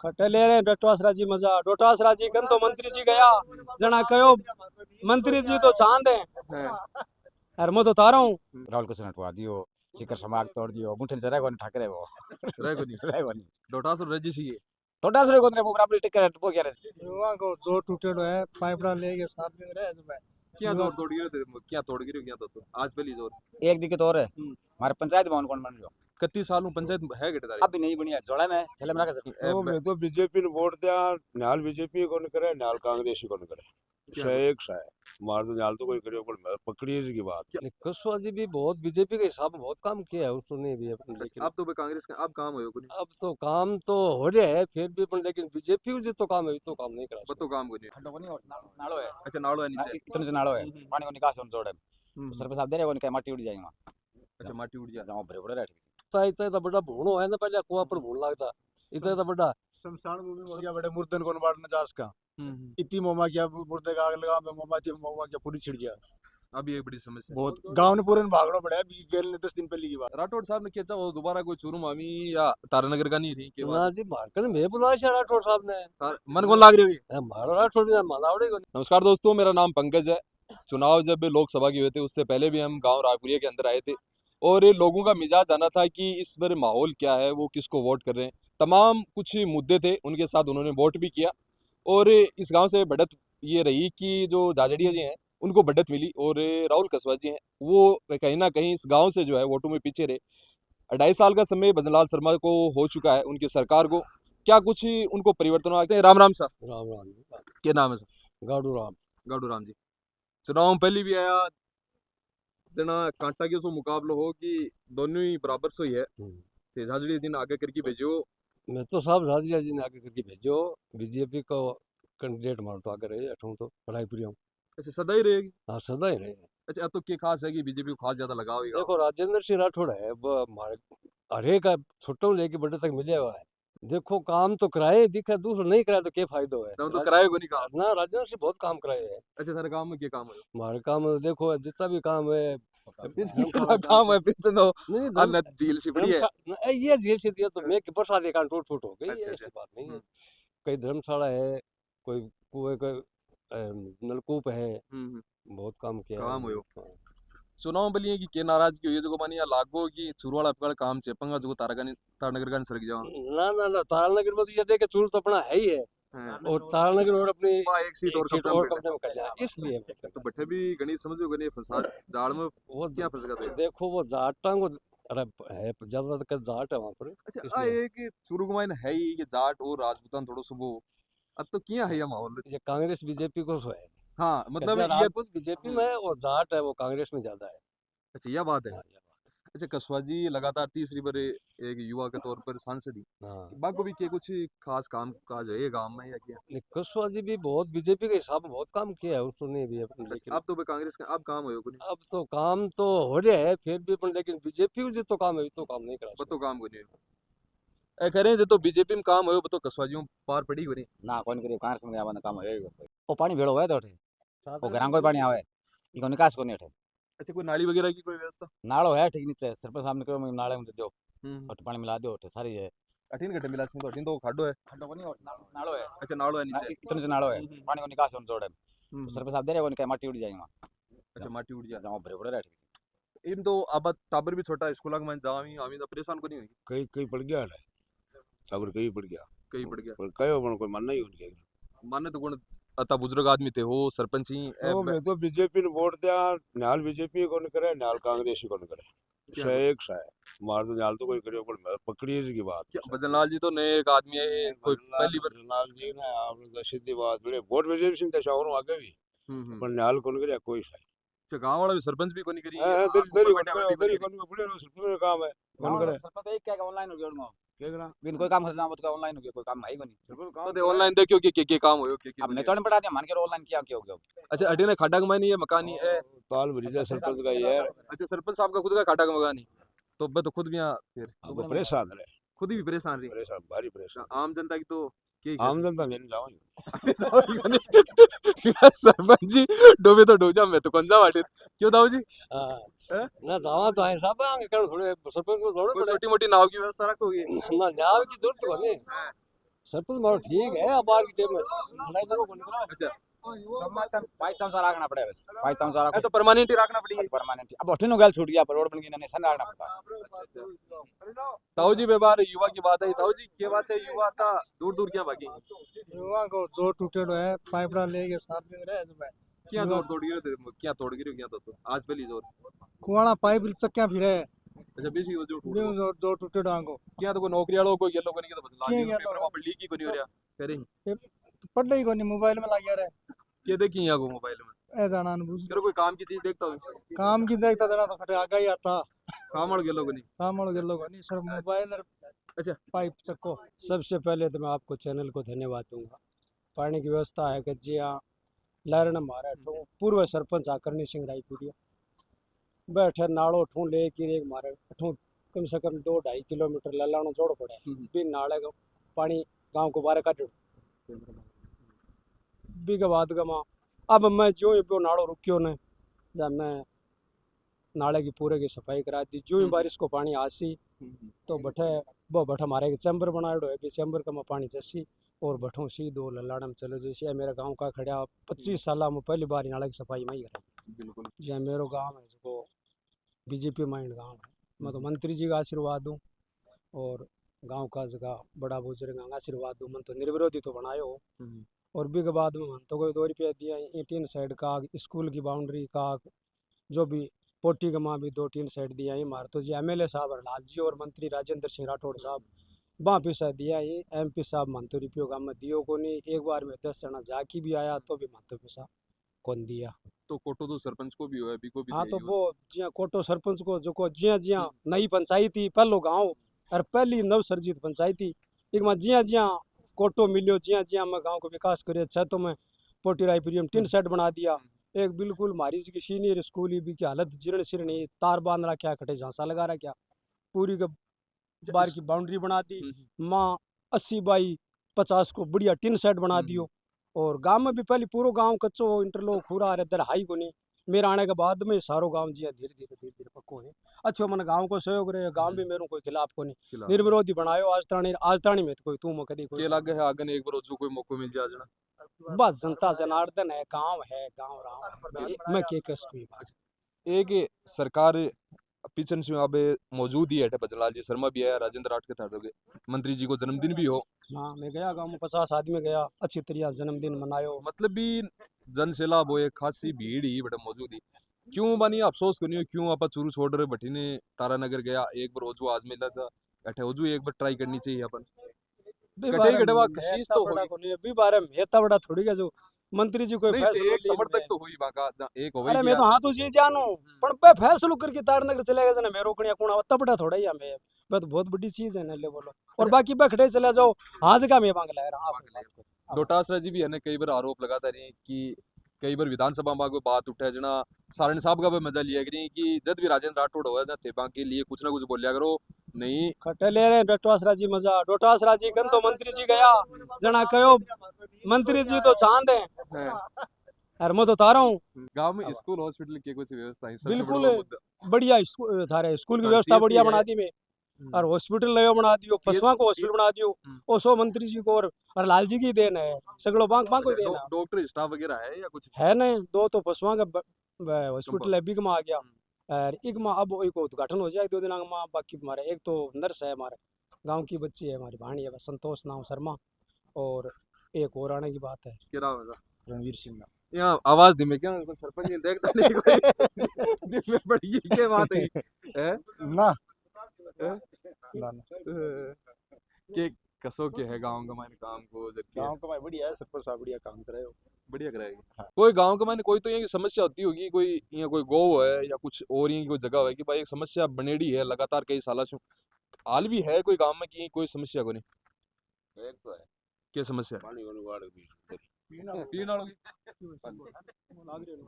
खटले रे डोटासराजी मजा डोटासराजी कन तो मंत्री जी गया जना कहो मंत्री जी तो चांद है अरे मैं तो तारा हूँ राहुल को नटवा दियो शिखर समाग तोड़ दियो मुठे जरा कोनी ठाकरे वो रहेगोनी डोटासुर रजी सी छोटा सुरे कोने वो बराबर टिकर वो क्या रे युवा को जोर टूटेड़ो है पाइपड़ा लेके 7 दिन रहे जब क्या जोर तोड़ गिरो थे क्या तोड़ गिरो क्या तो आज पहली जोर एक दिक्कत और है हमारे पंचायत भवन कौन बन रहा कत्ती साल में पंचायत है गटे तारी अभी नहीं बनी है जोड़ा में थैले में रखा सर तो मैं तो बीजेपी ने वोट दिया नाल बीजेपी कौन करे नाल कांग्रेस कौन करे एक सा है मार तो नाल तो कोई करे पर मैं पकड़ी की बात कुशवाहा जी भी बहुत बीजेपी के हिसाब में बहुत काम किया है उसको नहीं भी लेकिन अब तो कांग्रेस का अब काम हो अब तो काम तो हो रहा है फिर भी लेकिन बीजेपी जो तो काम है तो काम नहीं करा तो काम को नहीं खड्डो बनी नालो है अच्छा नाड़ो है नीचे इतने से नालो है पानी को निकास हम जोड़े सर पे साहब दे रहे वो निकाय माटी उड़ जाएगी वहां अच्छा माटी उड़ जाए जाओ भरे भरे रह इतना बड़ा भूणो है ना पहले कुआ पर भूण लगता इतना बड़ा शमशान भूमि हो गया बड़े मुर्दन को बाड़ना जास का इतनी मोमा किया मुर्दे का आग लगा मोमा किया पूरी छिड़ गया अभी एक बड़ी समस्या बहुत गांव ने पूरे भागना पड़ा है गेल ने 10 दिन पहले की बात राठौड़ साहब ने क्या वो दोबारा कोई चूरू मामी या तारानगर का नहीं रही के ना जी मारकर मैं बुलाया शायद राठौड़ साहब ने मन को लाग रही है हमारा राठौड़ ने मनावड़े को नमस्कार दोस्तों मेरा नाम पंकज है चुनाव जब लोकसभा के हुए थे उससे पहले भी हम गांव रायपुरिया के अंदर आए थे और लोगों का मिजाज जाना था कि इस बार माहौल क्या है वो किसको वोट कर रहे हैं तमाम कुछ मुद्दे थे उनके साथ उन्होंने वोट भी किया और इस गांव से बढ़त ये रही कि जो जाजड़िया जी हैं उनको बढ़त मिली और राहुल कुशवाहा जी हैं वो कहीं ना कहीं इस गांव से जो है वोटों में पीछे रहे 2.5 साल का समय भजनलाल शर्मा को हो चुका है उनकी सरकार को क्या कुछ उनको परिवर्तन आते हैं राम राम साहब राम राम क्या नाम है सर गाड़ू राम जी चुनाव पहले भी आया जना कांटा के सो मुकाबला हो कि दोनों ही बराबर सो ही है झाजड़ी दिन आगे करके भेजो मैं तो साहब झाजड़िया जी ने आगे करके भेजो बीजेपी को कैंडिडेट मार तो आगे रहे अठों तो पढ़ाई पूरी हूँ अच्छा सदा ही रहेगी हाँ सदा ही रहे अच्छा तो क्या खास है कि बीजेपी को खास ज्यादा लगाव है देखो राजेंद्र सिंह राठौड़ है वो हमारे हरेक छोटो लेके बड़े तक मिले हुआ है देखो काम तो कराए दिखा दूसरा नहीं कराए तो क्या फायदा है तो कराए को नहीं काम ना राजेंद्र सिंह बहुत काम कराए है अच्छा सारे काम में क्या काम है हमारे काम देखो जितना भी काम है काम है फिर तो अन्नत झील सिपड़ी है ये झील से दिया तो मैं बरसात का टूट फूट हो गई ऐसी बात नहीं है कई धर्मशाला है कोई कुएं कोई नलकूप है बहुत काम किया काम हो चुनाव बलिए की के नाराजगी हुई जो मानी लागो की चुरवाड़ा पकड़ काम चेपंगा जो तारानगर का सरक जाओ ना तारानगर में तो ये देखे चूर तो अपना है ही है और तारानगर और अपनी एक सीट और कम कर लिया इसलिए तो बैठे भी गणित समझो गणित फसाद जाड़ में वो क्या फंस गया देखो वो जाटा को अरे है ज्यादा तक जाट है वहां पर अच्छा एक चुरू गुमाइन है ही ये जाट और राजपूतान थोड़ो सुबह अब तो क्या है ये माहौल ये कांग्रेस बीजेपी को है हाँ मतलब ये बीजेपी में है और जाट है वो कांग्रेस में ज्यादा है अच्छा यह बात है अच्छा कुशवाहा जी लगातार तीसरी बार एक युवा के तौर पर सांसद ही बाकी भी क्या कुछ खास काम काज है गांव में या क्या कुशवाहा जी भी बहुत बीजेपी के हिसाब में बहुत काम किया है उसको नहीं भी लेकिन अब तो कांग्रेस का अब काम हो अब तो काम तो हो रहा है फिर भी लेकिन बीजेपी जो तो काम है तो काम नहीं करा तो काम को नहीं करें जो तो बीजेपी में काम हो तो कुशवाहा पार पड़ी हो ना कौन करे कांग्रेस में आवा काम है वो पानी भेड़ो है तो वो घरां कोई पानी आवे इको निकास को नहीं उठे अच्छा कोई नाली वगैरह की कोई व्यवस्था नालो है ठीक नीचे सरपंच साहब ने कहो नाले में दो और पानी मिला दो सारी है 18 घंटे मिला तो 18 तो खाडो है खड्डो बनी नालो है अच्छा नालो है नीचे इतने से नालो है पानी को निकास हम जोड़े सरपंच साहब दे रहे वो निकाय माटी उड़ जाएगी वहां अच्छा माटी उड़ जाए जाओ भरे भरे रह ठीक इन तो अब टाबर भी छोटा स्कूल में जावी आमी तो परेशान को नहीं हुई कई कई पड़ गया है टाबर कई पड़ गया पर कयो कोई मन नहीं उनके माने तो कौन अता बुजुर्ग आदमी थे हो सरपंच ही तो मैं तो बीजेपी ने वोट दिया नाल बीजेपी कौन करे नाल कांग्रेस कौन करे एक सा है मार तो नाल तो कोई करे पर मैं पकड़ी की बात भजनलाल जी तो नए एक आदमी है कोई पहली बार भजनलाल जी ने आपने तो सीधी बात बड़े वोट बीजेपी सिंह दशा और आगे भी पर नाल कौन करे कोई सा अच्छा गांव वाला भी सरपंच भी कोनी करी दरी कौन बड़े सरपंच काम है कौन करे सरपंच एक क्या ऑनलाइन हो गया केगना बिन कोई काम खतना मत का ऑनलाइन हो गया कोई काम है ही नहीं तो ऑनलाइन देखियो के काम होयो के अब मैं तो नहीं पढ़ा दिया मान के ऑनलाइन किया हो गया अच्छा अडी ने खाडा कमाई नहीं है मकानी है ताल भरीजा सरपंच का ये अच्छा सरपंच साहब का खुद का खाडा का मकानी तो बे तो खुद भी फिर अब परेशान है खुद भी परेशान रही परेशान भारी परेशान आम जनता की तो आम जनता में जाओ सरपंच जी डोबे तो डोजा मैं तो कंजा वाटे क्यों दाऊ जी ना दावा तो है सब आगे कर थोड़े सरपंच को थोड़े छोटी मोटी नाव की व्यवस्था रखोगे ना नाव की जरूरत को नहीं सरपंच मारो ठीक है अब बार की टीम में लड़ाई तो कोनी करा। अच्छा सब पाइप समसा रखना पड़े बस पाइप समसा है तो परमानेंट ही रखना पड़ेगी। परमानेंट अब अठिनो गल छूट गया पर रोड बन गई ना निशान रखना पड़ता। ताऊ जी व्यवहार युवा की बात है। ताऊ जी क्या बात है, युवा था दूर दूर क्या भागी युवा को जो टूटेड़ो है पाइपड़ा लेके 7 दिन रहे मैं क्या जोर तोड़ गिरे थे, क्या तोड़ गिरे क्या तो आज पहली जोर। कुआड़ा पाइप चक्या फिरे अच्छा बेसी वो जो टूट जो टूटेड़ो आंगो क्या तो कोई नौकरी वालों को येलो करने के तो बदला क्या दी yellow पेपर वहां लीक ही कोनी हो रहा करे पढ़ ही कोनी मोबाइल में लग गया रे क्या देखी यहाँ को मोबाइल में ए जाना न बुझ तेरे कोई काम की चीज देखता हो काम की देखता देना तो फटे आगा ही आता काम वाले येलो कोनी। काम वालों गेलो कोनी सर मोबाइल और अच्छा पाइप चक्को। सबसे पहले तो मैं आपको चैनल को धन्यवाद दूंगा। पानी की व्यवस्था है कि जी हाँ लहरण हमारा ठूँ पूर्व सरपंच आकरणी सिंह रायपुरिया बैठे नाड़ो ठूँ लेकर एक मारे ठूँ कम से कम 2-2.5 किलोमीटर ललानो जोड़ पड़े भी नाले का पानी गांव को बाहर काटो भी के बाद गमा अब मैं जो ही नाड़ो रुकियो ने जब मैं नाले की पूरे की सफाई करा दी जो ही बारिश को पानी आसी तो बठे वो बठा मारे चैम्बर बनाएड़ो है भी चैम्बर का में पानी जसी और बठों सीधो ललाड़ में चलो जैसे मेरा गांव का खड़ा 25 साल में पहली बार नाले की सफाई में ही करा बिल्कुल जो मेरो गांव है जो बीजेपी माइंड गांव है। मैं तो मंत्री जी का आशीर्वाद दूँ और गांव का जगह बड़ा बुजुर्ग का आशीर्वाद दूँ। मन तो निर्विरोधी तो बनायो और भी के बाद में मन तो कोई 2 रुपया दिया तीन साइड का स्कूल की बाउंड्री का जो भी पोटी का माँ भी 2-3 साइड दिया ही मार तो जी MLA साहब हरलाल जी और मंत्री राजेंद्र सिंह राठौड़ साहब वहाँ पैसा दिया ही MP साहब मन तो रुपये का में दियो को नहीं एक बार में 10 जना जाकी भी आया तो भी मन तो पैसा कौन दिया। तो कोटो तो सरपंच को भी हुआ भी को भी हाँ दिया तो ही हुआ। वो जिया कोटो सरपंच को जो को जिया जिया नई पंचायती पहलो गाँव और पहली नव सर्जित पंचायती एक में जिया जिया कोटो मिलियो जिया जिया मैं गाँव को विकास करे छतो में पोटी रायपुरियम 3 सेट बना दिया एक बिल्कुल मारी की सीनियर स्कूल भी की हालत जीर्ण शीर्ण तार बांध रखा खटे झांसा लगा रखा पूरी का बार की बाउंड्री बना दी माँ 80x50 को बढ़िया 3 सेट बना दियो और गांव में भी पहले पूरा गांव कच्चो इंटरलॉक खूरा इधर हाई को नहीं मेरे आने के बाद में सारो गांव जी धीरे धीरे पक्को है अच्छो मन गांव को सहयोग रहे गांव भी मेरे कोई खिलाफ को नहीं निर्विरोधी बनायो आज ताणी में कोई तू कदी के लागे है आगे एक बार जो कोई मौका मिल जाए जना बस जनता जनार्दन है गांव राव मैं के कस कोई बात एक सरकार पिछन से अब मौजूद ही है बजलाल जी शर्मा भी है राजेंद्र राठ के थाड़ोगे मंत्री जी को जन्मदिन भी हो। हाँ मैं गया गांव में 50 आदमी गया अच्छी तरह जन्मदिन मनायो मतलब भी जन सैलाब हो एक खासी भीड़ ही बड़ा मौजूद ही क्यों बनी अफसोस करनी क्यों आप चूरू छोड़ रहे बठीने तारानगर गया एक बार ओजू आज मिला था अठे ओजू एक बार ट्राई करनी चाहिए अपन कटे गटवा कशीश तो होगी भी बारे में इतना बड़ा थोड़ी का जो मंत्री जी कोई फैसला एक समर्थक तो हुई बाका एक हो अरे मैं तो हाँ तो जी जानो पण पे फैसलो करके तारनगर चले गए ना मेरो कणिया कोना इतना बड़ा थोड़ा ही हमें तो बहुत बड़ी चीज है ना ले बोलो और बाकी बखड़े चले जाओ आज का मैं मांग ला रहा डोटासरा जी भी है कई बार आरोप लगाता रही कि कई बार विधानसभा में कोई बात उठे जना सारण साहब का भी मजा लिया करी कि जब भी राजेंद्र राठौड़ हो ना थे के लिए कुछ ना कुछ बोलिया करो नहीं खटे ले रहे डोटासरा जी मजा डोटासरा जी कन तो मंत्री जी गया जना कहो मंत्री जी तो चांद है यार मैं तो तारा हूँ गांव में स्कूल हॉस्पिटल की कुछ व्यवस्था है बिल्कुल बढ़िया थारे स्कूल की व्यवस्था बढ़िया बना दी मैं और हॉस्पिटल नयो बना दियो फसवा को हॉस्पिटल बना दियो ओ सो मंत्री जी को और लाल जी की देन है सगलो बांक बांक को देन है डॉक्टर स्टाफ वगैरह है या कुछ है नहीं 2 तो फसवा का हॉस्पिटल है बिग में आ गया और एक में अब एक उद्घाटन हो जाए 2 दिन में बाकी हमारे एक तो नर्स है हमारे गांव की बच्ची है हमारी भाणी है संतोष नाम शर्मा और एक और आने की बात है क्या नाम है रणवीर सिंह यहाँ आवाज दी में क्या सरपंच ने देखता नहीं कोई दिन में बड़ी क्या बात है ना के कसो के है गांव का माने काम को गांव का माने बढ़िया है सरपंच साहब बढ़िया काम करे हो बढ़िया कराएगी हाँ। कोई गांव का माने कोई तो यहाँ की समस्या होती होगी कोई यहाँ कोई गौ है या कुछ और यहाँ की कोई जगह है कि भाई एक समस्या बनेड़ी है लगातार कई साल से हाल भी है कोई गांव में कि कोई समस्या को नहीं एक तो है क्या समस्या है पानी वाली वाड़ भी पीना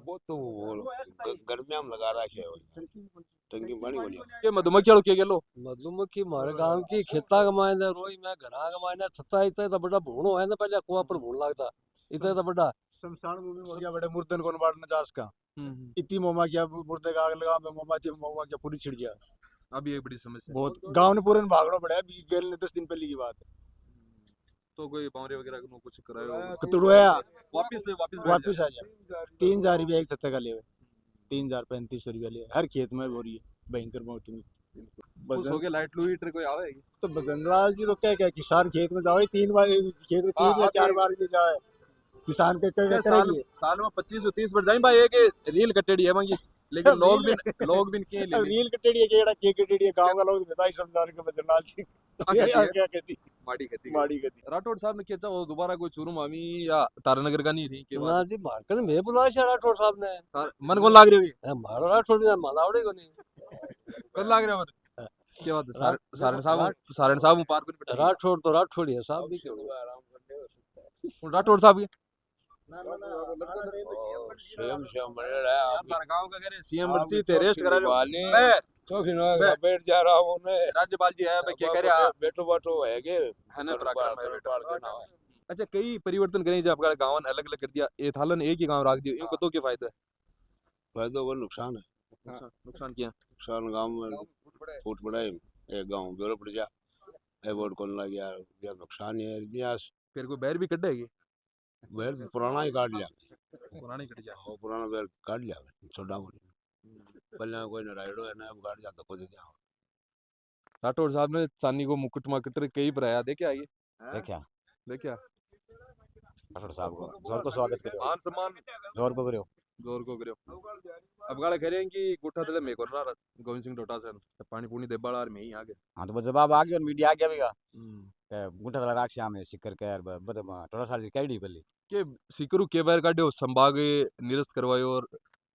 वो तो गर्मियां में लगा रखे है टंकी पानी वाली ये मधुमक्खी के गेलो मधुमक्खी मारे गांव की खेता का मायने रोई मैं घरा का मायने छता इतना बड़ा भूणो है ना पहले कुआं पर भूण लगता इतना बड़ा शमशान भूमि हो गया बड़े मुर्दन को बाड़ना जास का इतनी मोमा किया मुर्दे का आग लगा में मोमा किया पूरी छिड़ गया अभी एक बड़ी समस्या बहुत गांव ने पूरे भागना पड़ा है 10 दिन पहले की बात है तो कोई बावरे वगैरह को कुछ कराया कतुड़वाया वापस बैठ वापिस आ जा 3,000 रुपया एक सत्ते का ले 3,035 रुपया ले हर खेत में हो रही है भयंकर मौत में जाए। खुश हो गए लाइट लूइटर कोई आवे तो बजनलाल जी तो क्या क्या किसान खेत में जाओ 3 बार खेत में 3 या हाँ, 4 बार भी जाए किसान के क्या साल करेगी साल में 25 से 30 बढ़ जाए भाई एक रील कटेड़ी है मांगी लेकिन लोग भी के अब रील कटेड़ी है केड़ा के कटेड़ी है गांव का लोग बता ही समझा के बजनलाल जी क्या कहती माड़ी खेती माड़ी कहती राठौड़ साहब ने क्या वो दोबारा कोई चुरू मामी या तारानगर का नहीं रही के ना बाद जी मार्केट में बुलाया शायद राठौड़ साहब ने मन को लाग रही है हमारा राठौड़ ने मलावड़े को नहीं कल लाग रहा है क्या बात है सारण साहब पार पर बैठे राठौड़ तो राठौड़ ही है साहब भी क्यों राठौड़ साहब के सीएम सीएम बने रहा है यार गांव का कह रहे सीएम बरसी थे रेस्ट करा रहे वाले मैं तो फिर बैठ जा रहा हूं मैं राज्यपाल जी है भाई क्या कह रहे बैठो बैठो है के है ना पराक्रम है बेटा के ना है अच्छा कई परिवर्तन करें जब आपका गांव अलग अलग कर दिया ये थालन एक ही गांव रख दिया इनको तो क्या फायदा है फायदा को नुकसान है नुकसान किया नुकसान गांव में फूट पड़ा है एक गांव बेरो पड़ जा ए वोट कौन लग गया या नुकसान है ब्यास फिर कोई बैर भी कटेगी बैर पुराना ही काट लिया पुरानी कट जा वो पुराना बैर काट लिया छोटा को पहले कोई न राइडो है ना अब काट जाता को दे दिया राठौड़ साहब ने चांदी को मुकुट माकुट कई बनाया देखे आइए देखा देखिया राठौड़ साहब को जोर को स्वागत करो मान सम्मान जोर को करो जोर को करो अब गाले कह रहे हैं कि गुठा तले में कोना गोविंद सिंह डोटा से पानी पूनी दे बाड़ में ही आ गए हाँ तो बस जवाब आ गया और मीडिया आ गया भीगा गुंठा तला राख श्याम है सिक्कर के यार बदम थोड़ा सा कैडी पल्ली के सिकरू के बाहर काटे संभाग निरस्त करवायो और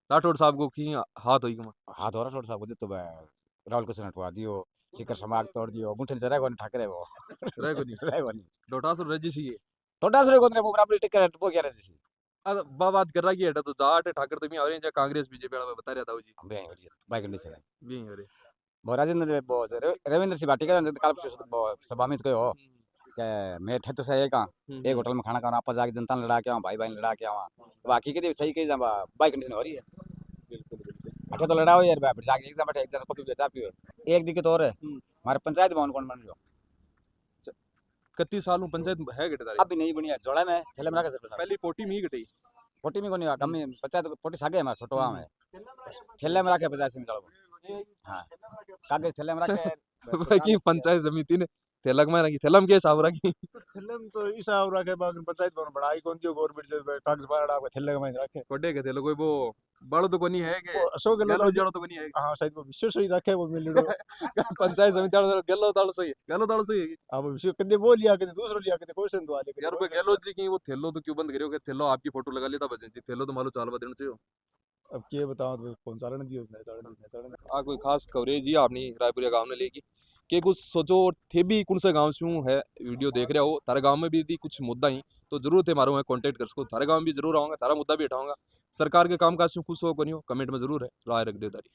राठौड़ साहब को की हाथ होई कमा हाथ हो राठौड़ साहब को जितो राहुल को नटवा दियो सिक्कर समाग तोड़ दियो गुंठे ने जरा को ठाकरे वो रह को नहीं रहे बनी डोटा से रजी सी थोड़ा सा को ने बराबर टिकर वो क्या रहे सी अब बात कर रहा कि एटा तो जाट ठाकर तो मी आ रहे हैं कांग्रेस बीजेपी वाला बता रहा था जी बे बढ़िया बाय कंडीशन है भी हो रहे राजेंद्र रविंद्र सिंह भाटी का काल सभा में कहो के मैं ठेतो से एक एक होटल में खाना खाना आप जाके जनता ने लड़ा के आवा भाई भाई लड़ा के आवा बाकी के सही कही जा बाय कंडीशन हो रही है बिल्कुल बिल्कुल अच्छा तो लड़ाओ यार बैठ जाके एग्जाम बैठे एग्जाम कॉपी बेचा पियो एक दिक्कत और है हमारे पंचायत भवन कौन बन रहा 31 साल में पंचायत है गटेदारी अभी नहीं बनी है जोड़ा में थैले में रखा सर पहली पोटी में ही गटी पोटी में कोनी कम में पंचायत पोटी सागे हमारा छोटो गांव है थैले में रखे 50 निकालो हां कागज थैले में रखे बाकी पंचायत समिति ने थैलक में रखी थैलम के हिसाब रखी थैलम तो इसा हो रखे बाकी पंचायत भवन बढ़ाई कौन दियो गवर्नमेंट से कागज बाहर आपके थैले में रखे कोडे के थैलो कोई वो बड़ तो कोनी है के अशोक गलो जड़ो तो कोनी है हां शायद वो विश्व सही रखे वो मिलड़ो पंचायत समिति वाला गलो तालो सही है अब विश्व कदे वो लिया कदे दूसरो लिया कदे क्वेश्चन दो आले यार पे गलो जी की वो थैलो तो क्यों बंद करियो के थैलो आपकी फोटो लगा लेता बजन जी थैलो तो मालो चाल बदन चाहिए अब के बताओ तो कौन सा रण दियो नहीं सारण आ कोई खास कवरेज ही आपनी रायपुर गांव ने लेगी कि कुछ सोचो थे भी कौन से गांव से है वीडियो देख रहे हो तारे गांव में भी कुछ मुद्दा ही तो जरूर थे मारो कांटेक्ट कर सको तारे गांव में भी जरूर आऊंगा तारा मुद्दा भी उठाऊंगा सरकार के काम काज से खुश हो को नहीं हो कमेंट में जरूर है राय रख दे तारी